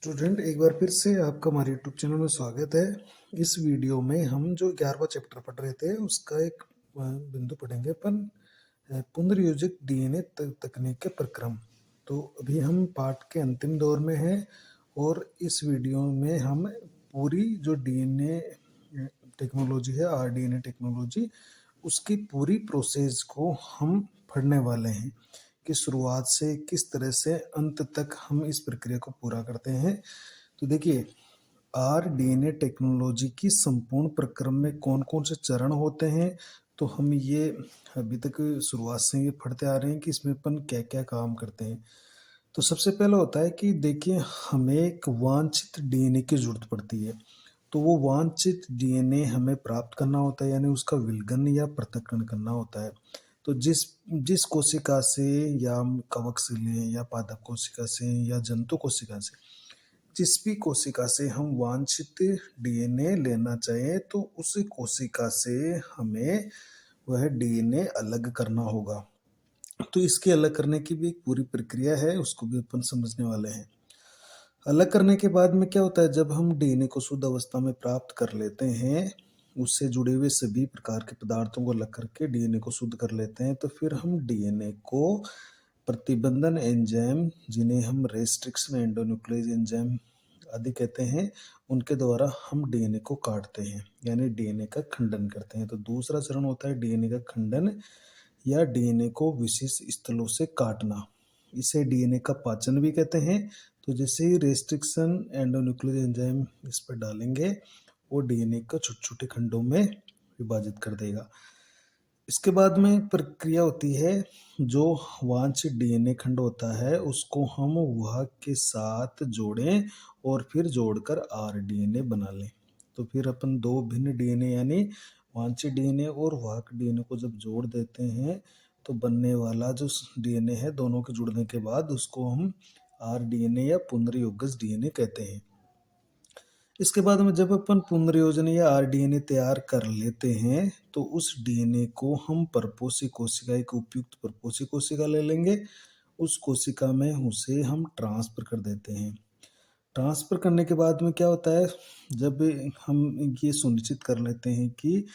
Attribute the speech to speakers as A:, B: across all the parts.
A: Student एक बार फिर से आपका हमारे यूट्यूब चैनल में स्वागत है। इस वीडियो में हम जो 11वां चैप्टर पढ़ रहे थे उसका एक बिंदु पढ़ेंगे अपन पुनर्योजक डीएनए तकनीक के प्रक्रम। तो अभी हम पाठ के अंतिम दौर में हैं और इस वीडियो में हम पूरी जो डीएनए टेक्नोलॉजी है, आरडीएनए टेक्नोलॉजी, उसकी पूरी प्रोसेस को हम पढ़ने वाले हैं कि शुरुआत से किस तरह से अंत तक हम इस प्रक्रिया को पूरा करते हैं। तो देखिए, आरडीएनए टेक्नोलॉजी की संपूर्ण प्रक्रम में कौन कौन से चरण होते हैं, तो हम ये अभी तक शुरुआत से ये पढ़ते आ रहे हैं कि इसमें अपन क्या क्या काम करते हैं। तो सबसे पहला होता है कि देखिए, हमें एक वांछित डीएनए की जरूरत पड़ती है। तो वो वांछित डीएनए हमें प्राप्त करना होता है, यानी उसका विलगन या पृथक्करण करना होता है। तो जिस जिस कोशिका से या कवक से लें या पादप कोशिका से या जंतु कोशिका से, जिस भी कोशिका से हम वांछित डीएनए लेना चाहें तो उस कोशिका से हमें वह डीएनए अलग करना होगा। तो इसके अलग करने की भी एक पूरी प्रक्रिया है, उसको भी अपन समझने वाले हैं। अलग करने के बाद में क्या होता है, जब हम डीएनए को शुद्ध अवस्था में प्राप्त कर लेते हैं, उससे जुड़े हुए सभी प्रकार के पदार्थों को अलग करके डीएनए को शुद्ध कर लेते हैं, तो फिर हम डीएनए को प्रतिबंधन एंजाइम, जिन्हें हम रेस्ट्रिक्शन एंडोन्यूक्लियस एंजाइम आदि कहते हैं, उनके द्वारा हम डीएनए को काटते हैं, यानी डीएनए का खंडन करते हैं। तो दूसरा चरण होता है डीएनए का खंडन या डीएनए को विशिष्ट स्थलों से काटना। इसे डीएनए का पाचन भी कहते हैं। तो जैसे ही रेस्ट्रिक्शन एंडोन्यूक्लियस एंजाइम इस पर डालेंगे, वो डीएनए को छोटे छोटे खंडों में विभाजित कर देगा। इसके बाद में प्रक्रिया होती है, जो वांछित डीएनए खंड होता है उसको हम वाहक के साथ जोड़ें और फिर जोड़कर आरडीएनए बना लें। तो फिर अपन दो भिन्न डीएनए यानी वांछित डीएनए और वाहक डीएनए को जब जोड़ देते हैं, तो बनने वाला जो डीएनए है, दोनों के जुड़ने के बाद उसको हम आरडीएनए या पुनर्योगज डीएनए कहते हैं। इसके बाद में जब अपन पुनर्योजन या आरडीएनए तैयार कर लेते हैं, तो उस डीएनए को हम परपोषी कोशिका, एक उपयुक्त परपोषी कोशिका ले लेंगे। उस कोशिका में उसे हम ट्रांसफर कर देते हैं। ट्रांसफर करने के बाद में क्या होता है, जब हम ये सुनिश्चित कर लेते हैं कि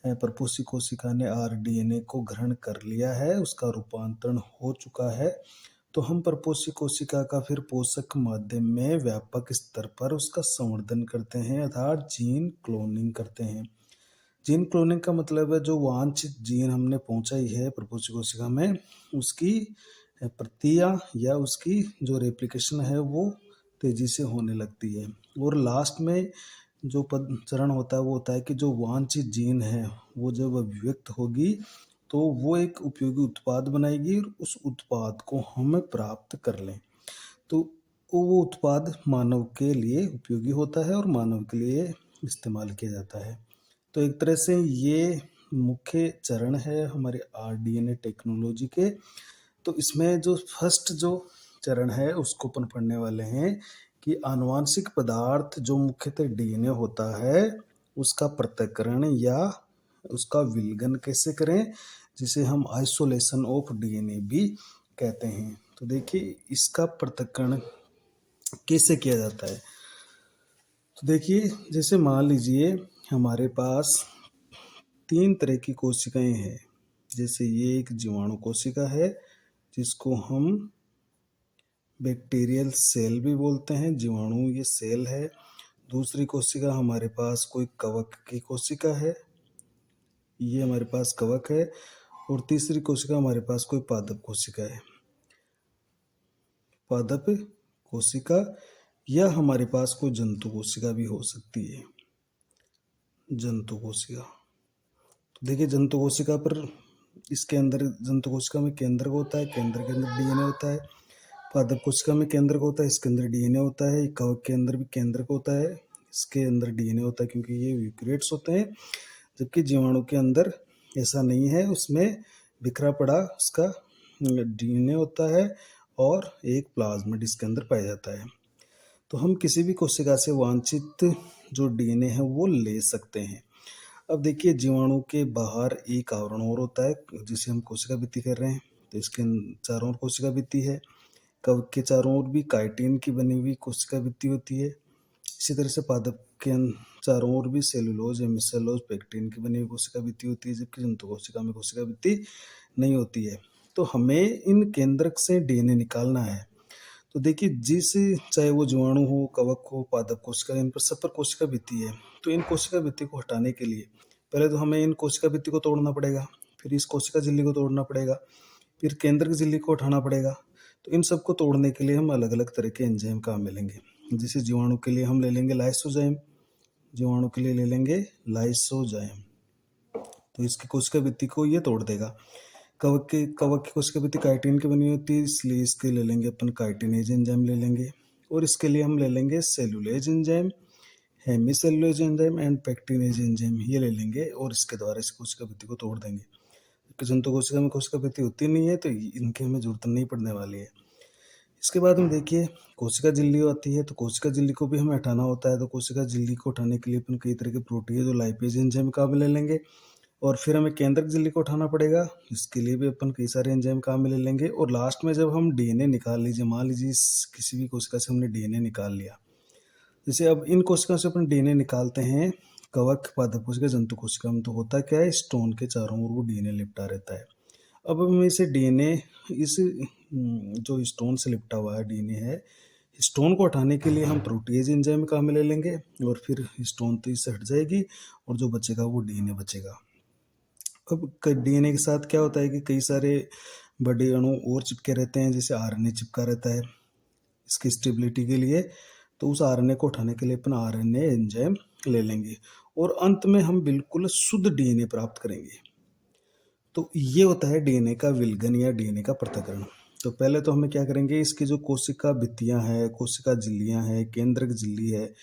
A: परपोषी कोशिका ने आरडीएनए को ग्रहण कर लिया है, उसका रूपांतरण हो चुका है, तो हम परपोषी कोशिका का फिर पोषक माध्यम में व्यापक स्तर पर उसका संवर्धन करते हैं, अर्थात जीन क्लोनिंग करते हैं। जीन क्लोनिंग का मतलब है, जो वांछित जीन हमने पहुंचाई है परपोषी कोशिका में, उसकी प्रतियां या उसकी जो रेप्लिकेशन है वो तेजी से होने लगती है। और लास्ट में जो चरण होता है वो होता है कि जो वांछित जीन है वो जब अभिव्यक्त होगी, तो वो एक उपयोगी उत्पाद बनाएगी और उस उत्पाद को हम प्राप्त कर लें, तो वो उत्पाद मानव के लिए उपयोगी होता है और मानव के लिए इस्तेमाल किया जाता है। तो एक तरह से ये मुख्य चरण है हमारे आरडीएनए टेक्नोलॉजी के। तो इसमें जो फर्स्ट जो चरण है उसको अपन पढ़ने वाले हैं कि आनुवांशिक पदार्थ जो मुख्यतः डीएनए होता है, उसका पृथक्करण या उसका विलगन कैसे करें, जिसे हम आइसोलेशन ऑफ डीएनए भी कहते हैं। तो देखिए, इसका पृथक्करण कैसे किया जाता है। तो देखिए, जैसे मान लीजिए हमारे पास तीन तरह की कोशिकाएं हैं। जैसे ये एक जीवाणु कोशिका है, जिसको हम बैक्टीरियल सेल भी बोलते हैं, जीवाणु ये सेल है। दूसरी कोशिका हमारे पास कोई कवक की कोशिका है, ये हमारे पास कवक है। और तीसरी कोशिका हमारे पास कोई पादप कोशिका है, पादप कोशिका, या हमारे पास कोई जंतु कोशिका भी हो सकती है, जंतु कोशिका। तो देखिए, जंतु कोशिका पर इसके अंदर जंतु कोशिका में केंद्रक होता है, केंद्र के अंदर डीएनए होता है। पादप कोशिका में केंद्रक होता है, इसके अंदर डीएनए होता है। कवक के अंदर भी केंद्रक होता है, इसके अंदर डीएनए होता है, क्योंकि ये यूकेरियोट्स होते हैं। जबकि जीवाणु के अंदर ऐसा नहीं है, उसमें बिखरा पड़ा उसका डीएनए होता है और एक प्लाज्मिड इसके अंदर पाया जाता है। तो हम किसी भी कोशिका से वांछित जो डीएनए है वो ले सकते हैं। अब देखिए, जीवाणु के बाहर एक आवरण और होता है, जिसे हम कोशिका भित्ति कर रहे हैं। तो इसके चारों ओर कोशिका भित्ति है। कवक के चारों ओर भी काइटिन की बनी हुई कोशिका भित्ति होती है। इसी तरह से पादप के चारों ओर भी सेलुलोज, हेमिसेलुलोज, पेक्टिन की बनी हुई कोशिका भित्ति होती है, जबकि जंतु कोशिका में कोशिका भित्ति नहीं होती है। तो हमें इन केंद्रक से डीएनए निकालना है। तो देखिए, चाहे वो जीवाणु हो, कवक हो, पादप कोशिका, इन पर सब पर कोशिका भित्ति है। तो इन कोशिका भित्ति को हटाने के लिए पहले तो हमें इन कोशिका भित्ति को तोड़ना पड़ेगा, फिर इस कोशिका झिल्ली को तोड़ना पड़ेगा, फिर केंद्रक झिल्ली को हटाना पड़ेगा। तो इन सबको तोड़ने के लिए हम अलग अलग तरह के एंजाइम काम में लेंगे। जैसे जीवाणु के लिए हम ले लेंगे लाइसोजाइम, जीवाणु के लिए ले लेंगे लाइसोजाइम, तो इसकी कोशिका भित्ति को ये तोड़ देगा। कवक की कोशिका भित्ति काइटिन की बनी होती है, इसलिए इसके ले लेंगे अपन काइटिनेज एंजाइम ले लेंगे। और इसके लिए हम ले लेंगे cellulase enzyme, hemicellulose enzyme and pectinase enzyme, ये ले लेंगे और इसके द्वारा इस कोशिका भित्ति को तोड़ देंगे। जंतु कोशिका में कोशिका भित्ति होती नहीं है, तो इनकी हमें जरूरत नहीं पड़ने वाली है। इसके बाद हम देखिए, कोशिका झिल्ली आती है, तो कोशिका झिल्ली को भी हमें हटाना होता है। तो कोशिका झिल्ली को हटाने के लिए अपन कई तरह के प्रोटीन जो लाइपेज एंजाइम काम में ले लेंगे। और फिर हमें केंद्रक झिल्ली को उठाना पड़ेगा, इसके लिए भी अपन कई सारे एंजाइम काम में ले लेंगे। और लास्ट में जब हम डीएनए निकाल लीजिए, मान लीजिए किसी भी कोशिका से हमने डीएनए निकाल लिया, जैसे अब इन कोशिकाओं से अपन डीएनए निकालते हैं, कवक, पादप कोशिका, जंतु कोशिका में, तो होता क्या है, स्टोन के चारों ओर वो डीएनए लिपटा रहता है। अब हम इसे डीएनए, इस जो स्टोन से लिपटा हुआ है डीएनए है, स्टोन को हटाने के लिए हम प्रोटीज एंजाइम काम में ले लेंगे, और फिर स्टोन तो इससे हट जाएगी और जो बचेगा वो डीएनए बचेगा। अब डीएनए के साथ क्या होता है कि कई सारे बड़े अणु और चिपके रहते हैं, जैसे आरएनए चिपका रहता है इसकी स्टेबिलिटी के लिए। तो उस आरएनए को उठाने के लिए अपन आरएनए एंजाइम ले लेंगे और अंत में हम बिल्कुल शुद्ध डीएनए प्राप्त करेंगे। तो ये होता है डीएनए का विलगन या डीएनए का पृथक्करण। तो पहले तो हमें क्या करेंगे, इसकी जो कोशिका भित्तियां हैं, कोशिका झिल्लियां हैं, केंद्रक झिल्ली है,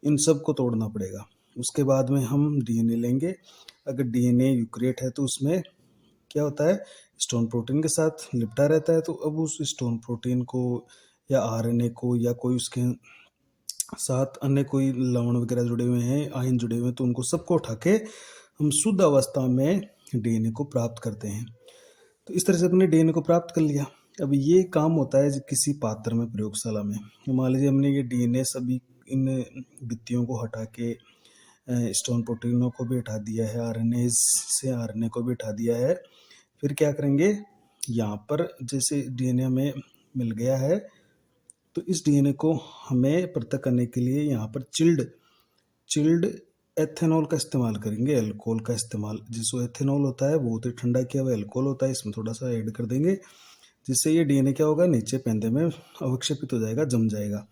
A: इन सब को तोड़ना पड़ेगा। उसके बाद में हम डीएनए लेंगे। अगर डीएनए यूक्रिएट है तो उसमें क्या होता है, स्टोन प्रोटीन के साथ लिपटा रहता है। तो अब उस स्टोन प्रोटीन को या आरएनए को या कोई उसके साथ अन्य कोई लवण वगैरह जुड़े हुए हैं, आयन जुड़े हुए हैं, तो उनको सबको उठा के हम शुद्ध अवस्था में डीएनए को प्राप्त करते हैं। तो इस तरह से हमने डीएनए को प्राप्त कर लिया। अब ये काम होता है किसी पात्र में, प्रयोगशाला में। मान लीजिए हमने ये डीएनए सभी इन भित्तियों को हटा के स्टोन प्रोटीनों को भी हटा दिया है, आरएनए से आरएनए को भी हटा दिया है। फिर क्या करेंगे, यहाँ पर जैसे डीएनए हमें मिल गया है, तो इस डीएनए को हमें पृथक करने के लिए यहाँ पर चिल्ड एथेनॉल का इस्तेमाल करेंगे, अल्कोहल का इस्तेमाल। जिसको एथेनॉल होता है वो बहुत ही ठंडा किया हुआ अल्कोहल होता है, इसमें थोड़ा सा ऐड कर देंगे, जिससे ये डीएनए क्या होगा, नीचे पेंदे में अवक्षेपित हो जाएगा, जम जाएगा।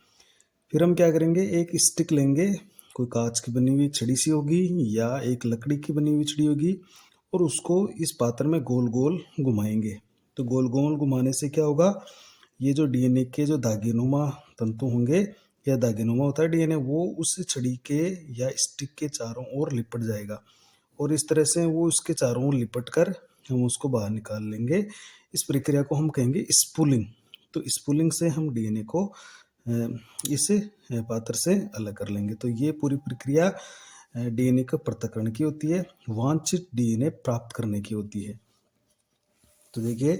A: फिर हम क्या करेंगे, एक स्टिक लेंगे, कोई कांच की बनी हुई छड़ी सी होगी या एक लकड़ी की बनी हुई छड़ी होगी, और उसको इस पात्र में गोल गोल घुमाएंगे। तो गोल गोल घुमाने से क्या होगा, ये जो डीएनए के जो धागेनुमा तंतु होंगे या धागेनुमा होता है डीएनए, वो उस छड़ी के या स्टिक के चारों ओर लिपट जाएगा, और इस तरह से वो उसके चारों ओर लिपट कर हम उसको बाहर निकाल लेंगे। इस प्रक्रिया को हम कहेंगे स्पूलिंग। तो स्पूलिंग से हम डीएनए को इस पात्र से अलग कर लेंगे। तो ये पूरी प्रक्रिया डीएनए का पृथक्करण की होती है, वांछित डीएनए प्राप्त करने की होती है। तो देखिए,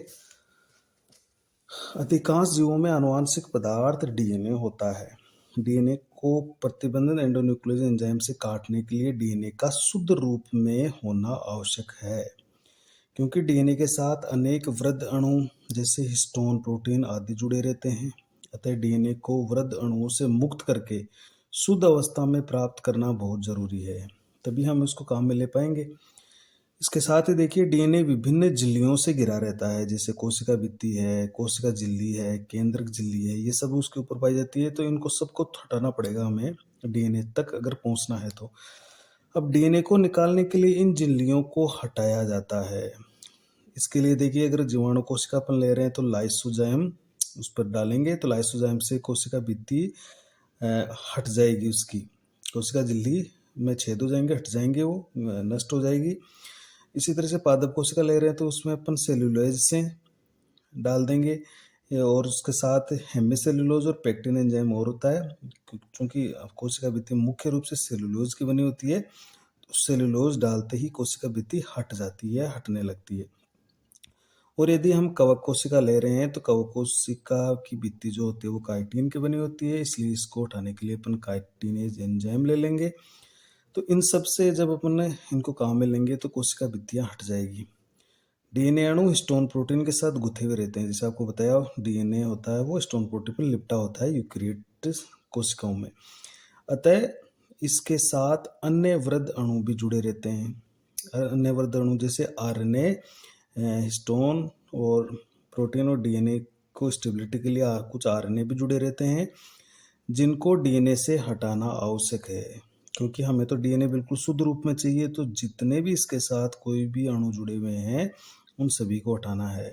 A: अधिकांश जीवों में आनुवंशिक पदार्थ डीएनए होता है। डीएनए को प्रतिबंधित एंडोन्यूक्लियोज एंजाइम से काटने के लिए डीएनए का शुद्ध रूप में होना आवश्यक है, क्योंकि डीएनए के साथ अनेक वृद्ध अणु जैसे हिस्टोन प्रोटीन आदि जुड़े रहते हैं। अतः डीएनए को वृद्ध अणुओं से मुक्त करके शुद्ध अवस्था में प्राप्त करना बहुत जरूरी है, तभी हम उसको काम में ले पाएंगे। इसके साथ ही देखिए, डीएनए विभिन्न झिल्लियों से घिरा रहता है, जैसे कोशिका भित्ति है, कोशिका झिल्ली है, केंद्रक झिल्ली है, ये सब उसके ऊपर पाई जाती है। तो इनको सबको हटाना पड़ेगा हमें डीएनए तक अगर पहुंचना है तो। अब डीएनए को निकालने के लिए इन झिल्लियों को हटाया जाता है। इसके लिए देखिए, अगर जीवाणु कोशिका अपन ले रहे हैं तो लाइसोजाइम उस पर डालेंगे, तो लाइसोजाइम से कोशिका भित्ति हट जाएगी, उसकी कोशिका झिल्ली में छेद हो जाएंगे, हट जाएंगे, वो नष्ट हो जाएगी। इसी तरह से पादप कोशिका ले रहे हैं तो उसमें अपन सेलुलोज से डाल देंगे, और उसके साथ हेमिसेलुलोज और पेक्टिन एंजाइम और होता है। क्योंकि कोशिका भित्ति मुख्य रूप से सेलुलोज की बनी होती है, तो सेलुलोज डालते ही कोशिका भित्ति हट जाती है, हटने लगती है। और यदि हम कवक कोशिका ले रहे हैं तो कवक कोशिका की भित्ति जो होती है वो काइटिन की बनी होती है, इसलिए इसको उठाने के लिए अपन काइटिनेज एंजाइम ले लेंगे। तो इन सब से जब अपन इनको काम में लेंगे तो कोशिका भित्तियाँ हट जाएगी। डीएनए अणु हिस्टोन प्रोटीन के साथ गुथे हुए रहते हैं। जैसे आपको बताया, डीएनए होता है वो हिस्टोन प्रोटीन पर लिपटा होता है यूकेरियोट कोशिकाओं में। अतः इसके साथ अन्य वृद्ध अणु भी जुड़े रहते हैं। अन्य वृद्ध अणु जैसे आरएनए, हिस्टोन और प्रोटीन और डीएनए को स्टेबिलिटी के लिए कुछ आरएनए भी जुड़े रहते हैं, जिनको डीएनए से हटाना आवश्यक है, क्योंकि हमें तो डीएनए बिल्कुल शुद्ध रूप में चाहिए। तो जितने भी इसके साथ कोई भी अणु जुड़े हुए हैं उन सभी को हटाना है।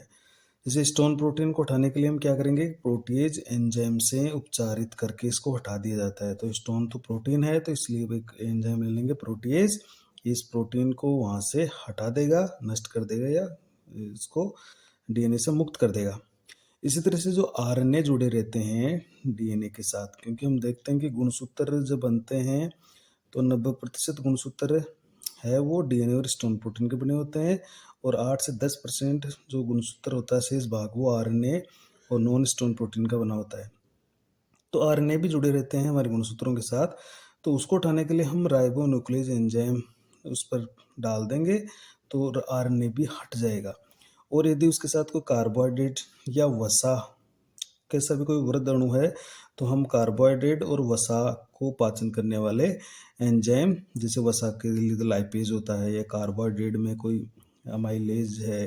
A: जैसे हिस्टोन प्रोटीन को हटाने के लिए हम क्या करेंगे, प्रोटीएज एंजाइम से उपचारित करके इसको हटा दिया जाता है। तो हिस्टोन तो प्रोटीन है, तो इसलिए एक एंजाइम ले लेंगे प्रोटीएज, इस प्रोटीन को वहाँ से हटा देगा, नष्ट कर देगा या इसको डीएनए से मुक्त कर देगा। इसी तरह से जो आरएनए जुड़े रहते हैं डीएनए के साथ, क्योंकि हम देखते हैं कि गुणसूत्र जब बनते हैं तो 90% गुणसूत्र है वो डीएनए और हिस्टोन प्रोटीन के बने होते हैं, और 8 से 10% जो गुणसूत्र होता है शेष भाग वो आरएनए और नॉन हिस्टोन प्रोटीन का बना होता है। तो आरएनए भी जुड़े रहते हैं हमारे गुणसूत्रों के साथ। तो उसको उठाने के लिए हम राइबो न्यूक्लियस एंजाइम उस पर डाल देंगे तो आरएनए भी हट जाएगा। और यदि उसके साथ कोई कार्बोहाइड्रेट या वसा कैसा भी कोई वृद्ध अणु है तो हम कार्बोहाइड्रेट और वसा को पाचन करने वाले एंजाइम, जैसे वसा के लिए तो लाइपेज होता है, या कार्बोहाइड्रेट में कोई अमाइलेज है,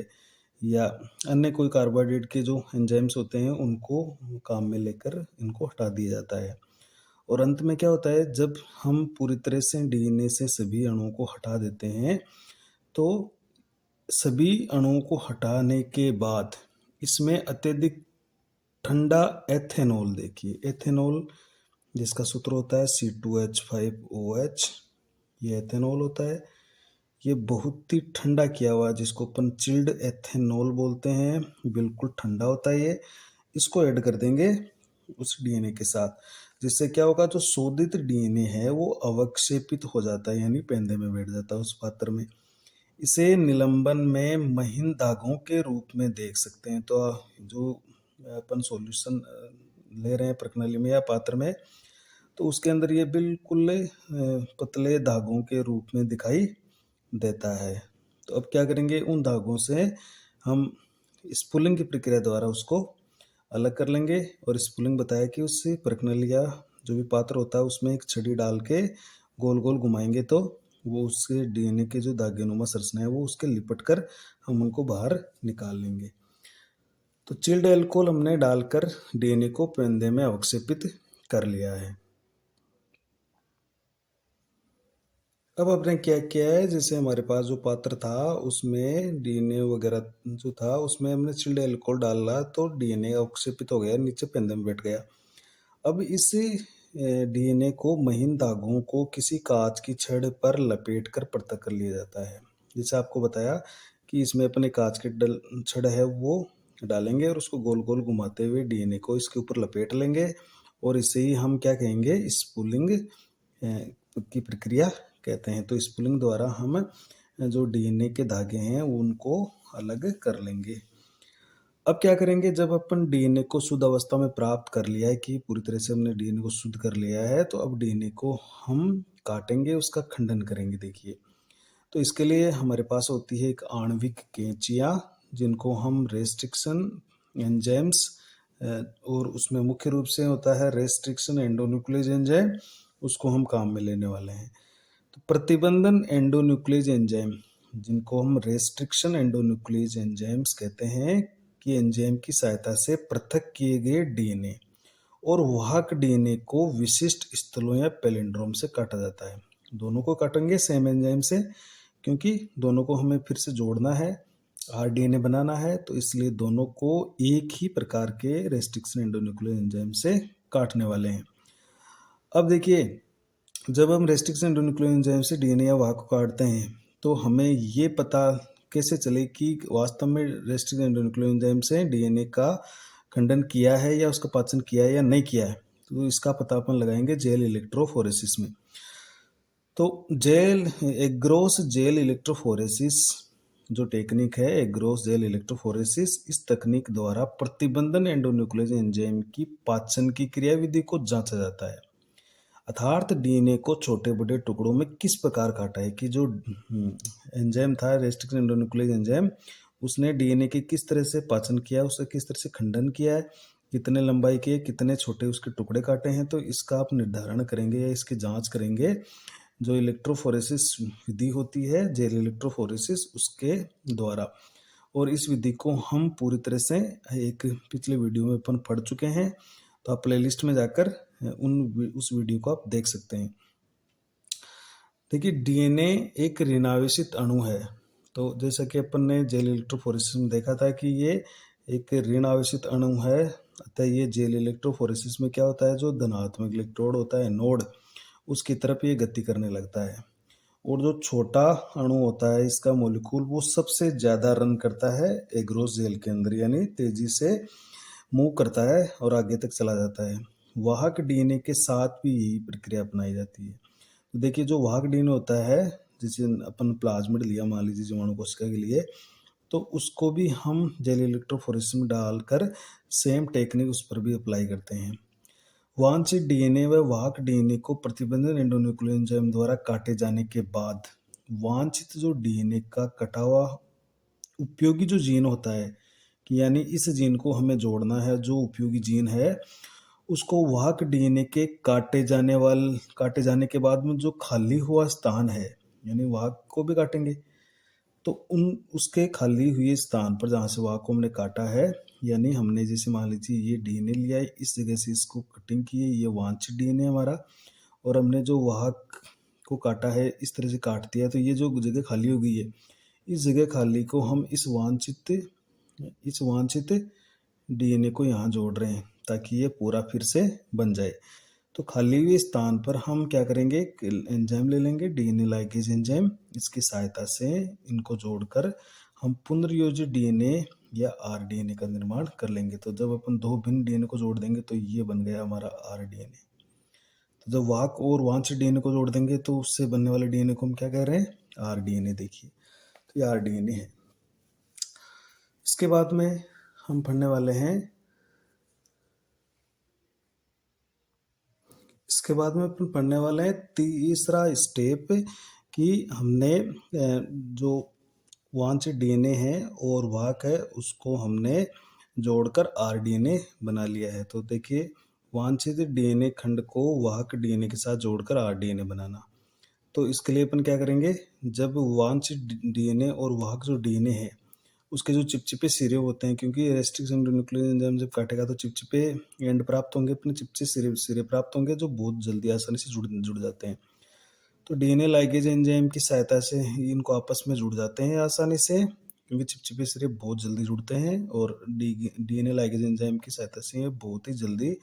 A: या अन्य कोई कार्बोहाइड्रेट के जो एंजाइम्स होते हैं उनको काम में लेकर इनको हटा दिया जाता है। और अंत में क्या होता है, जब हम पूरी तरह से डीएनए से सभी अणुओं को हटा देते हैं तो सभी अणुओं को हटाने के बाद इसमें अत्यधिक ठंडा एथेनॉल, देखिए एथेनॉल जिसका सूत्र होता है C2H5OH, ये एथेनॉल होता है। ये बहुत ही ठंडा किया हुआ, जिसको अपन चिल्ड एथेनॉल बोलते हैं, बिल्कुल ठंडा होता है ये। इसको ऐड कर देंगे उस डीएनए के साथ, जिससे क्या होगा, जो शोधित डीएनए है वो अवक्षेपित हो जाता है, यानी पेंदे में बैठ जाता है उस पात्र में। इसे निलंबन में महीन दागों के रूप में देख सकते हैं। तो जो अपन सॉल्यूशन ले रहे हैं प्रणाली में या पात्र में, तो उसके अंदर ये बिल्कुल पतले धागों के रूप में दिखाई देता है। तो अब क्या करेंगे, उन धागों से हम स्पूलिंग की प्रक्रिया द्वारा उसको अलग कर लेंगे। और स्पूलिंग बताया कि उससे प्रणाली या जो भी पात्र होता है उसमें एक छड़ी डाल के गोल गोल घुमाएंगे तो वो उसके डीएनए के जो धागेनुमा संरचना है वो उसके लिपट कर हम उनको बाहर निकाल लेंगे। तो चिल्ड एल्कोहल हमने डालकर डीएनए को पेंदे में अवक्षेपित कर लिया है। अब आपने क्या किया है, जैसे हमारे पास जो पात्र था उसमें डीएनए वगैरह जो था उसमें हमने चिल्ड एल्कोहल डाला तो डीएनए अवक्षेपित हो गया, नीचे पेंदे में बैठ गया। अब इस डीएनए को महीन धागों को किसी कांच की छड़ पर लपेट कर पृथक कर लिया जाता है। जैसे आपको बताया कि इसमें अपने कांच की छड़ है वो डालेंगे और उसको गोल गोल घुमाते हुए डीएनए को इसके ऊपर लपेट लेंगे, और इसे ही हम क्या कहेंगे, स्पूलिंग की प्रक्रिया कहते हैं। तो स्पूलिंग द्वारा हम जो डीएनए के धागे हैं उनको अलग कर लेंगे। अब क्या करेंगे, जब अपन डीएनए को शुद्ध अवस्था में प्राप्त कर लिया है कि पूरी तरह से हमने डीएनए को शुद्ध कर लिया है, तो अब डीएनए को हम काटेंगे, उसका खंडन करेंगे। देखिए, तो इसके लिए हमारे पास होती है एक आणविक कैंचियाँ, जिनको हम रेस्ट्रिक्शन एंजाइम्स, और उसमें मुख्य रूप से होता है रेस्ट्रिक्शन एंडोन्यूक्लियस एंजाइम, उसको हम काम में लेने वाले हैं। तो प्रतिबंधन एंडोन्यूक्लियस एंजाइम, जिनको हम रेस्ट्रिक्शन एंडोन्यूक्लियस एंजाइम्स कहते हैं, कि एंजाइम की सहायता से पृथक किए गए डीएनए और वाहक डीएनए को विशिष्ट स्थलों या पैलिंड्रोम से काटा जाता है। दोनों को काटेंगे सेम एंजाइम से, क्योंकि दोनों को हमें फिर से जोड़ना है, आरडीएनए बनाना है, तो इसलिए दोनों को एक ही प्रकार के रेस्ट्रिक्शन एंडोन्यूक्लियस एंजाइम से काटने वाले हैं। अब देखिए, जब हम रेस्ट्रिक्शन एंडोन्यूक्लियस एंजाइम से डीएनए या वाहक को काटते हैं तो हमें ये पता कैसे चले कि वास्तव में रेस्ट्रिक्शन एंडोन्यूक्लियस एंजाइम से डीएनए का खंडन किया है या उसका पाचन किया है या नहीं किया है। तो इसका पता अपन लगाएंगे जेल इलेक्ट्रोफोरेसिस में। तो जेल ग्रोस जेल इलेक्ट्रोफोरेसिस जो टेक्निक है एग्रोस जेल इलेक्ट्रोफोरेसिस, इस तकनीक द्वारा प्रतिबंधन एंडोन्यूक्लियस एंजाइम की पाचन की क्रियाविधि को जांचा जाता है। अर्थात डीएनए को छोटे बड़े टुकड़ों में किस प्रकार काटा है कि जो एंजाइम था रेस्ट्रिक्शन एंडोन्यूक्लियस एंजाइम, उसने डीएनए की किस तरह से पाचन किया, उसका किस तरह से खंडन किया है, कितने लंबाई के कितने छोटे उसके टुकड़े काटे हैं, तो इसका आप निर्धारण करेंगे या इसकी जांच करेंगे जो इलेक्ट्रोफोरेसिस विधि होती है, जेल इलेक्ट्रोफोरेसिस, उसके द्वारा। और इस विधि को हम पूरी तरह से एक पिछले वीडियो में अपन पढ़ चुके हैं, तो आप प्लेलिस्ट में जाकर उस वीडियो को आप देख सकते हैं। देखिए डीएनए एक ऋणावेशित अणु है, तो जैसा कि अपन ने जेल इलेक्ट्रोफोरेसिस में देखा था कि ये एक ऋण आवेशित अणु है, अतः ये जेल इलेक्ट्रोफोरेसिस में क्या होता है, जो धनात्मक इलेक्ट्रोड होता है नोड, उसकी तरफ ये गति करने लगता है। और जो छोटा अणु होता है इसका मॉलिक्यूल, वो सबसे ज्यादा रन करता है एग्रोस जेल के अंदर, यानी तेजी से मूव करता है और आगे तक चला जाता है। वाहक डीएनए के साथ भी यही प्रक्रिया अपनाई जाती है। तो देखिए जो वाहक डीएनए होता है, जिसे अपन प्लाज्मिड लिया मान लीजिए जीवाणु कोशिका के लिए, तो उसको भी हम जेल इलेक्ट्रोफोरेसिस में डालकर सेम टेक्निक उस पर भी अप्लाई करते हैं। वांछित डीएनए व वाहक डीएनए को प्रतिबंधित एंडोन्यूक्लियस एंजाइम द्वारा काटे जाने के बाद वांछित जो डीएनए का कटा हुआ उपयोगी जो जीन होता है, कि यानी इस जीन को हमें जोड़ना है, जो उपयोगी जीन है उसको वाहक डीएनए के काटे जाने के बाद में जो खाली हुआ स्थान है, यानी वाहक को भी काटेंगे तो उसके खाली हुए स्थान पर जहाँ से वाहक को हमने काटा है, यानी हमने जैसे मान लीजिए ये डीएनए लिया है, इस जगह से इसको कटिंग की है, ये वांछित डीएनए हमारा, और हमने जो वाहक को काटा है इस तरह से काट दिया, तो ये जो जगह खाली हो गई है, इस जगह खाली को हम इस वांछित डीएनए को यहाँ जोड़ रहे हैं ताकि ये पूरा फिर से बन जाए। तो खाली हुए स्थान पर हम क्या करेंगे, एंजाइम ले लेंगे, डीएनए लाइगेज एंजाइम, इसकी सहायता से इनको जोड़कर हम पुनर्योजित डीएनए या आरडीएनए का निर्माण कर लेंगे। तो जब अपन दो भिन्न डीएनए को जोड़ देंगे तो ये बन गया हमारा आरडीएनए। तो जब वाहक और वांछित डीएनए को जोड़ देंगे तो उससे बनने वाले डीएनए को हम क्या कह रहे हैं, आरडीएनए। देखिए तो ये आरडीएनए है। इसके बाद में हम पढ़ने वाले हैं, इसके बाद में अपन पढ़ने वाले हैं तीसरा स्टेप, कि हमने जो वांछित डीएनए है और वाहक है उसको हमने जोड़कर आरडीएनए बना लिया है। तो देखिए वांछित डीएनए खंड को वाहक डीएनए के साथ जोड़कर आरडीएनए बनाना। तो इसके लिए अपन क्या करेंगे, जब वांछित डीएनए और वाहक जो डीएनए है उसके जो चिपचिपे सिरे होते हैं, क्योंकि रेस्ट्रिक्शन एंडोन्यूक्लियस एंजाइम जब काटेगा तो चिपचिपे एंड प्राप्त होंगे, अपने चिपचिपे सिरे प्राप्त होंगे जो बहुत जल्दी आसानी से जुड़ जाते हैं। तो डीएनए लाइगेज एंजाइम की सहायता से इनको आपस में जुड़ जाते हैं आसानी से, क्योंकि चिपचिपे सिरे बहुत जल्दी जुड़ते हैं, और डीएनए लाइगेज एंजाइम की सहायता से ये बहुत ही जल्दी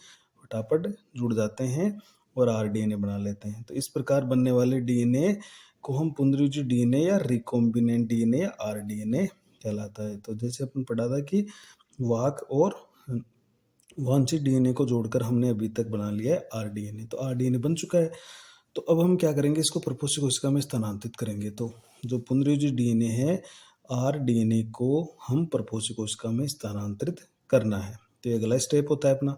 A: फटाफट जुड़ जाते हैं और आरडीएनए बना लेते हैं। तो इस प्रकार बनने वाले डीएनए को हम पुनर्योजित डीएनए या रिकॉम्बिनेंट डीएनए या आरडीएनए कहलाता है। तो जैसे अपन पढ़ा था कि वाहक और वांछित डीएनए को जोड़कर हमने अभी तक बना लिया है आरडीएनए, तो आरडीएनए बन चुका है। तो अब हम क्या करेंगे, इसको प्रपोष्य कोशिका में स्थानांतरित करेंगे। तो जो पुनर्योजित डीएनए है आरडीएनए को हम प्रपोष्य कोशिका में स्थानांतरित करना है, तो ये अगला स्टेप होता है अपना।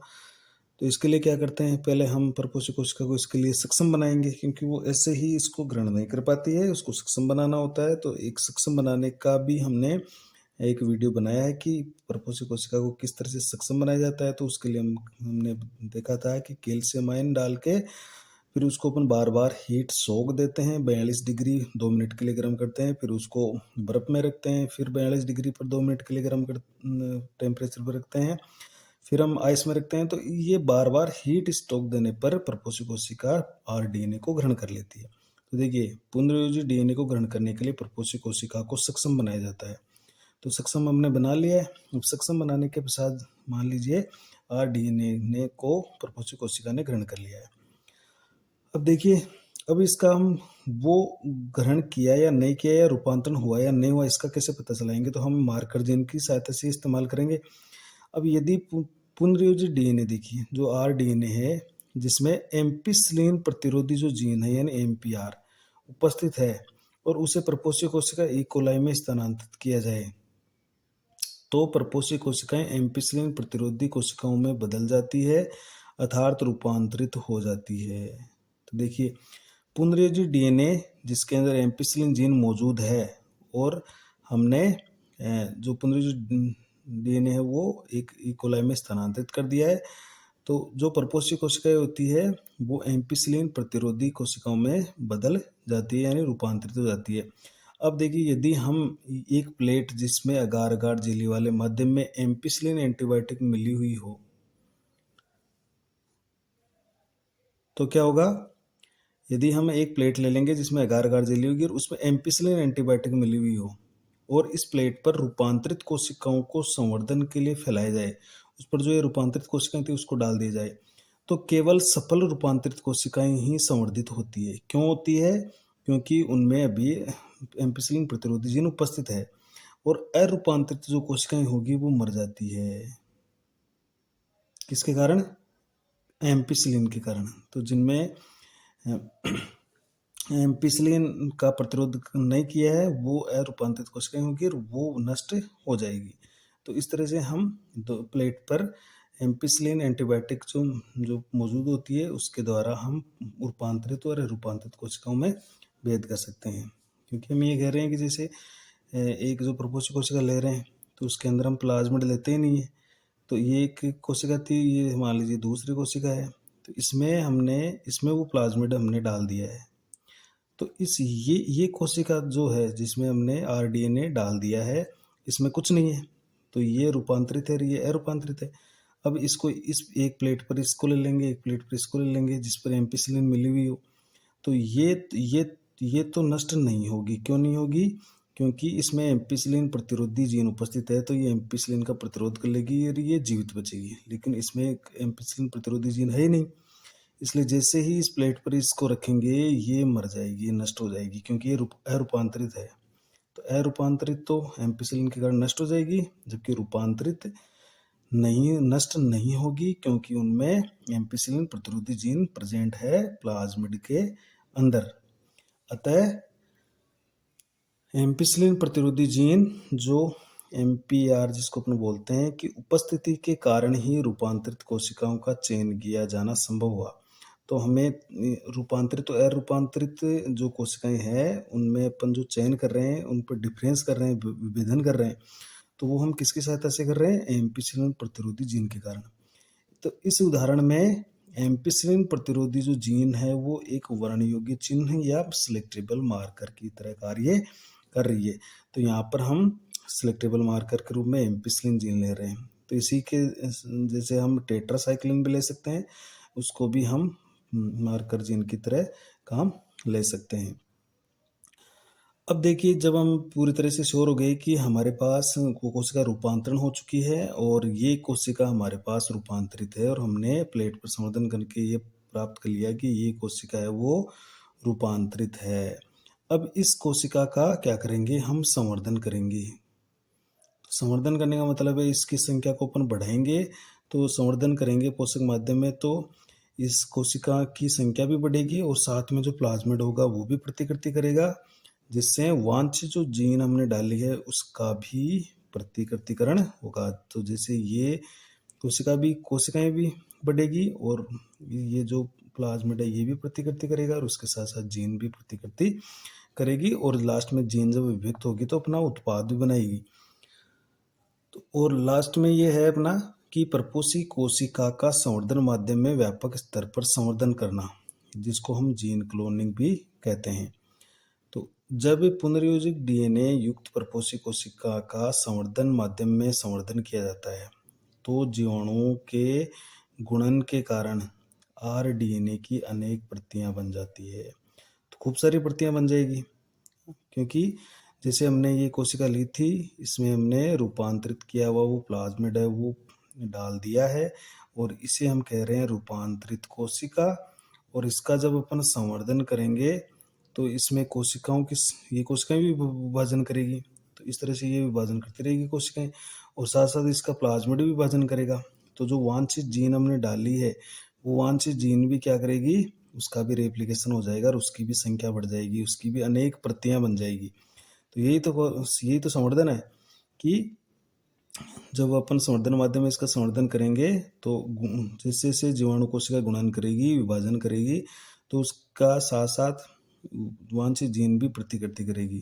A: तो इसके लिए क्या करते हैं, पहले हम प्रपोष्य कोशिका को इसके लिए सक्षम बनाएंगे, क्योंकि वो ऐसे ही इसको ग्रहण नहीं कर पाती है, उसको सक्षम बनाना होता है। तो एक सक्षम बनाने का भी हमने एक वीडियो बनाया है कि प्रपोष्य कोशिका को किस तरह से सक्षम बनाया जाता है। तो उसके लिए हमने देखा था कि कैल्शियम आयन डाल के फिर उसको अपन बार बार हीट सोख देते हैं, 42 डिग्री 2 मिनट के लिए गर्म करते हैं, फिर उसको बर्फ में रखते हैं, फिर 42 डिग्री पर 2 मिनट के लिए गर्म कर टेम्परेचर पर रखते हैं, फिर हम आइस में रखते हैं। तो ये बार बार हीट स्टोक देने पर प्रपोष्य कोशिका आरडीएनए को ग्रहण कर लेती है। तो देखिए पुनर्योजित डीएनए को ग्रहण करने के लिए प्रपोष्य कोशिका को सक्षम बनाया जाता है। तो सक्षम हमने बना लिया है। अब सक्षम बनाने के पश्चात मान लीजिए आरडीएनए को प्रपोष्य कोशिका ने ग्रहण कर लिया है। अब देखिए, अब इसका हम वो ग्रहण किया या नहीं किया या रूपांतरण हुआ या नहीं हुआ इसका कैसे पता चलाएंगे, तो हम मार्कर जीन की सहायता से इस्तेमाल करेंगे। अब यदि पुनर्योजित डीएनए देखिए जो आरडीएनए है जिसमें एम्पिसिलिन प्रतिरोधी जो जीन है यानी एमपीआर उपस्थित है, और उसे प्रपोषी कोशिका ई कोलाई में स्थानांतरित किया जाए तो प्रपोषी कोशिकाएं एम्पिसिलिन प्रतिरोधी कोशिकाओं में बदल जाती है अर्थात रूपांतरित हो जाती है। तो देखिए, पुनरुत्पादित डीएनए जिसके अंदर एम्पिसिलिन जीन मौजूद है और हमने जो पुनरुत्पादित डीएनए है वो एक ई कोलाई में स्थानांतरित कर दिया है, तो जो प्रपोषी कोशिकाएं होती है वो एम्पिसिलिन प्रतिरोधी कोशिकाओं में बदल जाती है, यानी रूपांतरित हो जाती है। अब देखिए, यदि हम एक प्लेट जिसमें अगार अगार झिल्ली वाले माध्यम में एम्पिसिलिन एंटीबायोटिक मिली हुई हो तो क्या होगा। यदि हम एक प्लेट ले लेंगे जिसमें अगार अगार झिल्ली होगी और उसमें एम्पिसिलिन एंटीबायोटिक मिली हुई हो और इस प्लेट पर रूपांतरित कोशिकाओं को संवर्धन के लिए फैलाया जाए, उस पर जो ये रूपांतरित कोशिकाएं थी उसको डाल दिया जाए, तो केवल सफल रूपांतरित कोशिकाएं ही संवर्धित होती है। क्यों होती है? क्योंकि उनमें अभी एम्पिसिलिन प्रतिरोधी जीन उपस्थित है और अरूपांतरित जो कोशिकाएं होगी वो मर जाती है। किसके कारण? एम्पिसिलिन के कारण। तो जिनमें एम्पिसिलिन का प्रतिरोध नहीं किया है वो अरूपांतरित कोशिकाएं होगी और वो नष्ट हो जाएगी। तो इस तरह से हम दो प्लेट पर एम्पिसिलिन एंटीबायोटिक जो मौजूद होती है उसके द्वारा हम रूपांतरित और अरूपांतरित कोशिकाओं में भेद कर सकते हैं। क्योंकि हम ये कह रहे हैं कि जैसे एक जो प्रपोषी कोशिका ले रहे हैं तो उसके अंदर हम प्लाज्मिड लेते ही नहीं है, तो ये एक कोशिका थी, ये मान लीजिए दूसरी कोशिका है, तो इसमें वो प्लाज्मिड हमने डाल दिया है, तो ये कोशिका जो है जिसमें हमने आरडीएनए डाल दिया है इसमें कुछ नहीं है, तो ये रूपांतरित है और ये अरूपांतरित है। अब इसको इस एक प्लेट पर इसको ले लेंगे, एक प्लेट पर इसको ले लेंगे जिस पर एम्पिसिलिन मिली हुई हो, तो ये तो नष्ट नहीं होगी। क्यों नहीं होगी? क्योंकि इसमें एम्पिसिलिन प्रतिरोधी जीन उपस्थित है, तो ये एम्पिसिलिन का प्रतिरोध कर लेगी और ये जीवित बचेगी। लेकिन इसमें एक एम्पिसिलिन प्रतिरोधी जीन है ही नहीं, इसलिए जैसे ही इस प्लेट पर इसको रखेंगे ये मर जाएगी, ये नष्ट हो जाएगी, क्योंकि ये अरूपांतरित है। तो अरूपांतरित तो एम्पिसिलिन के कारण नष्ट हो जाएगी, जबकि रूपांतरित नष्ट नहीं होगी, क्योंकि उनमें एम्पिसिलिन प्रतिरोधी जीन प्रेजेंट है प्लाज्मिड के अंदर। अतः एम्पिसिलिन प्रतिरोधी जीन जो एमपीआर जिसको अपन बोलते हैं कि उपस्थिति के कारण ही रूपांतरित कोशिकाओं का चयन किया जाना संभव हुआ। तो हमें रूपांतरित और अरूपांतरित जो कोशिकाएं हैं उनमें अपन जो चयन कर रहे हैं, उन पर डिफरेंस कर रहे हैं, विभेदन कर रहे हैं, तो वो हम किसकी सहायता से कर रहे हैं? एम्पिसिलिन प्रतिरोधी जीन के कारण। तो इस उदाहरण में एम्पिसिलिन प्रतिरोधी जो जीन है वो एक वर्ण योग्य चिन्ह या सिलेक्टेबल मार्कर की तरह कार्य कर रही है। तो यहाँ पर हम सिलेक्टेबल मार्कर के रूप में एम्पिसिलिन जीन ले रहे हैं। तो इसी के जैसे हम टेट्रासाइक्लिन भी ले सकते हैं, उसको भी हम मार्कर जीन की तरह काम ले सकते हैं। अब देखिए, जब हम पूरी तरह से श्योर हो गए कि हमारे पास कोशिका रूपांतरण हो चुकी है और ये कोशिका हमारे पास रूपांतरित है और हमने प्लेट पर संवर्धन करके ये प्राप्त कर लिया कि ये कोशिका है वो रूपांतरित है। अब इस कोशिका का क्या करेंगे? हम संवर्धन करेंगे। संवर्धन करने का मतलब है इसकी संख्या को अपन बढ़ाएंगे, तो संवर्धन करेंगे पोषक माध्यम में, तो इस कोशिका की संख्या भी बढ़ेगी और साथ में जो प्लाज्मिड होगा वो भी प्रतिकृति करेगा, जिससे वांछित जो जीन हमने डाली है उसका भी प्रतिकृतिकरण होगा। तो जैसे ये कोशिकाएं भी बढ़ेगी और ये जो प्लाज्मिड है ये भी प्रतिकृति करेगा और उसके साथ साथ जीन भी प्रतिकृति करेगी और लास्ट में जीन जब विभक्त होगी तो अपना उत्पाद भी बनाएगी। तो और लास्ट में ये है अपना कि प्रपोषी कोशिका का संवर्धन माध्यम में व्यापक स्तर पर संवर्धन करना, जिसको हम जीन क्लोनिंग भी कहते हैं। तो जब पुनर्योजित डीएनए युक्त प्रपोषी कोशिका का संवर्धन माध्यम में संवर्धन किया जाता है तो जीवाणुओं के गुणन के कारण आरडीएनए की अनेक प्रतियां बन जाती है। तो खूब सारी प्रतियां बन जाएगी, क्योंकि जैसे हमने ये कोशिका ली थी, इसमें हमने रूपांतरित किया हुआ वो प्लाज्मिड है वो डाल दिया है और इसे हम कह रहे हैं रूपांतरित कोशिका। और इसका जब अपन संवर्धन करेंगे तो इसमें ये कोशिकाएं भी विभाजन करेगी, तो इस तरह से ये विभाजन करती रहेगी कोशिकाएं और साथ साथ इसका प्लाज्मिड भी विभाजन करेगा। तो जो वांछित जीन हमने डाली है वो वांछित जीन भी क्या करेगी? उसका भी रेप्लिकेशन हो जाएगा और उसकी भी संख्या बढ़ जाएगी, उसकी भी अनेक प्रतियां बन जाएगी। तो यही तो संवर्धन है कि जब अपन संवर्धन माध्यम में इसका संवर्धन करेंगे तो जैसे जैसे जीवाणु कोशिका गुणन करेगी, विभाजन करेगी, तो उसका साथ साथ वांछित जीन भी प्रतिकृति करेगी।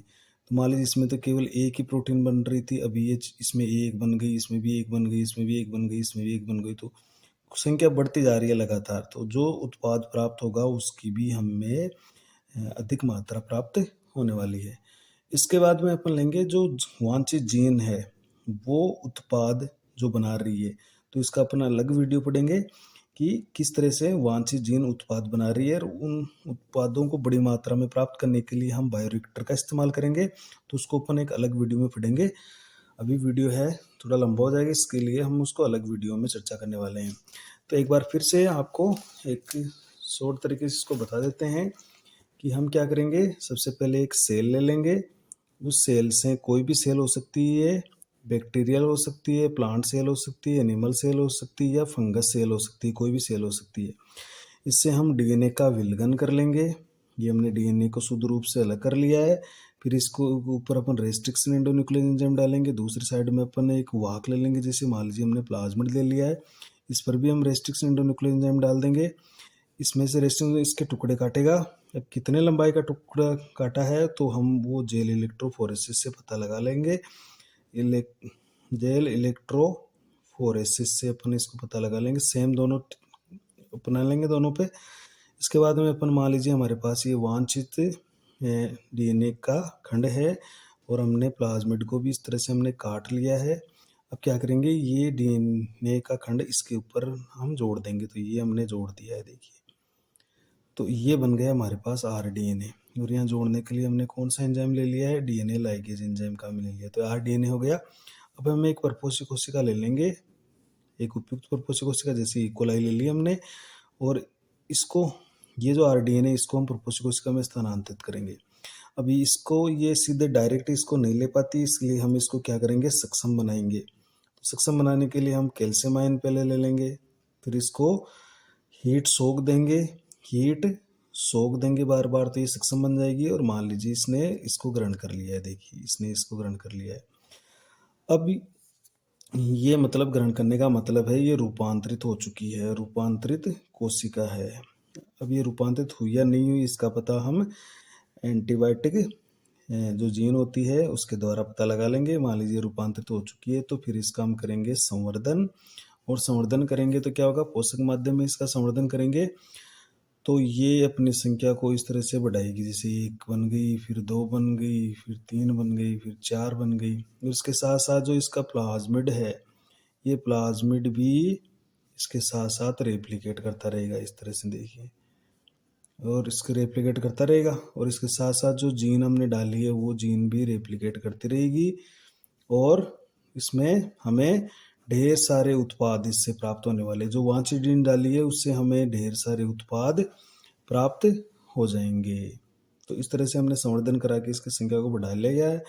A: तो मान लीजिए इसमें तो केवल एक ही प्रोटीन बन रही थी, अभी ये इसमें एक बन गई, इसमें भी एक बन गई, इसमें भी एक बन गई, इसमें भी एक बन गई, तो संख्या बढ़ती जा रही है लगातार। तो जो उत्पाद प्राप्त होगा उसकी भी हमें अधिक मात्रा प्राप्त होने वाली है। इसके बाद में अपन लेंगे जो वांछित जीन है वो उत्पाद जो बना रही है, तो इसका अपन अलग वीडियो पढ़ेंगे कि किस तरह से वांछित जीन उत्पाद बना रही है, और उन उत्पादों को बड़ी मात्रा में प्राप्त करने के लिए हम बायोरिएक्टर का इस्तेमाल करेंगे। तो उसको अपन एक अलग वीडियो में पढ़ेंगे। अभी वीडियो है थोड़ा लंबा हो जाएगा, इसके लिए हम उसको अलग वीडियो में चर्चा करने वाले हैं। तो एक बार फिर से आपको एक शॉर्ट तरीके से इसको बता देते हैं कि हम क्या करेंगे। सबसे पहले एक सेल ले लेंगे, उस सेल से कोई भी सेल हो सकती है, बैक्टीरियल हो सकती है, प्लांट सेल हो सकती है, एनिमल सेल हो सकती है, या फंगस सेल हो सकती है, कोई भी सेल हो सकती है। इससे हम डीएनए का विलगन कर लेंगे। ये हमने डीएनए को शुद्ध रूप से अलग कर लिया है। फिर इसको ऊपर अपन रेस्ट्रिक्शन एंडोन्यूक्लियर एंजाइम डालेंगे, दूसरी साइड में अपन एक वाहक ले लेंगे, जैसे मान लीजिए हमने प्लाज्मिड ले लिया है, इस पर भी हम रेस्ट्रिक्शन एंडोन्यूक्लियर एंजाइम डाल देंगे। इसमें से रेस्टिंग इसके टुकड़े काटेगा। अब कितने लंबाई का टुकड़ा काटा है तो हम वो जेल इलेक्ट्रोफोरेसिस से पता लगा लेंगे। जेल इलेक्ट्रोफोरेसिस से अपन इसको पता लगा लेंगे, सेम दोनों अपना लेंगे दोनों पे। इसके बाद में अपन मान लीजिए हमारे पास ये वांछित डीएनए का खंड है और हमने प्लाज्मिड को भी इस तरह से हमने काट लिया है। अब क्या करेंगे, ये डीएनए का खंड इसके ऊपर हम जोड़ देंगे। तो ये हमने जोड़ दिया है, देखिए। तो ये बन गया हमारे पास आरडीएनए, और यहाँ जोड़ने के लिए हमने कौन सा एंजाइम ले लिया है, डीएनए लाइगेज एंजाइम का हमने ले लिया। तो आरडीएनए हो गया। अब हम एक परपोषी कोशिका ले लेंगे, एक उपयुक्त परपोषी कोशिका, जैसे इकोलाई ले ली हमने, और इसको ये जो आरडीएनए इसको हम परपोषी कोशिका में स्थानांतरित करेंगे। अभी इसको ये सीधे डायरेक्ट इसको नहीं ले पाती, इसलिए हम इसको क्या करेंगे, सक्षम बनाएंगे। तो सक्षम बनाने के लिए हम कैल्शियम आयन पहले ले लेंगे, फिर इसको हीट सोख देंगे बार बार, तो ये सक्षम बन जाएगी। और मान लीजिए इसने इसको ग्रहण कर लिया है, देखिए इसने इसको ग्रहण कर लिया है। अब ये मतलब ग्रहण करने का मतलब है ये रूपांतरित हो चुकी है, रूपांतरित कोशिका है। अब ये रूपांतरित हुई या नहीं हुई इसका पता हम एंटीबायोटिक जो जीन होती है उसके द्वारा पता लगा लेंगे। मान लीजिए रूपांतरित हो चुकी है, तो फिर इसका हम करेंगे संवर्धन। और संवर्धन करेंगे तो क्या होगा, पोषक माध्यम में इसका संवर्धन करेंगे तो ये अपनी संख्या को इस तरह से बढ़ाएगी, जैसे 1 बन गई, फिर 2 बन गई, फिर 3 बन गई, फिर 4 बन गई। उसके साथ साथ जो इसका प्लाज्मिड है, ये प्लाज्मिड भी इसके साथ साथ रेप्लिकेट करता रहेगा, इस तरह से देखिए, और इसके रेप्लिकेट करता रहेगा। और इसके साथ साथ जो जीन हमने डाली है वो जीन भी रेप्लिकेट करती रहेगी, और इसमें हमें ढेर सारे उत्पाद इससे प्राप्त होने वाले। जो वांछित जीन डाली है उससे हमें ढेर सारे उत्पाद प्राप्त हो जाएंगे। तो इस तरह से हमने संवर्धन करा के इसकी संख्या को बढ़ा लिया है।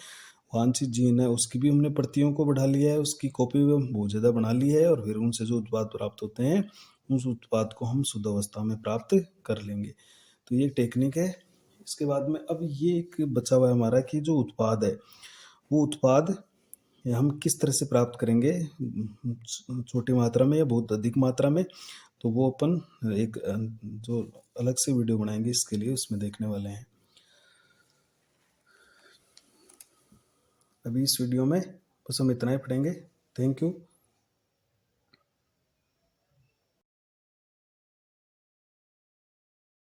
A: वांछित जीन है उसकी भी हमने प्रतियों को बढ़ा लिया है, उसकी कॉपी भी बहुत ज़्यादा बना ली है, और फिर उनसे जो उत्पाद प्राप्त होते हैं उस उत्पाद को हम शुद्ध अवस्था में प्राप्त कर लेंगे। तो ये टेक्निक है। इसके बाद में अब ये एक बचा हुआ है हमारा कि जो उत्पाद है वो उत्पाद हम किस तरह से प्राप्त करेंगे, छोटी मात्रा में या बहुत अधिक मात्रा में, तो वो अपन एक जो अलग से वीडियो बनाएंगे इसके लिए, उसमें देखने वाले हैं। अभी इस वीडियो में बस हम इतना ही पढ़ेंगे। Thank you.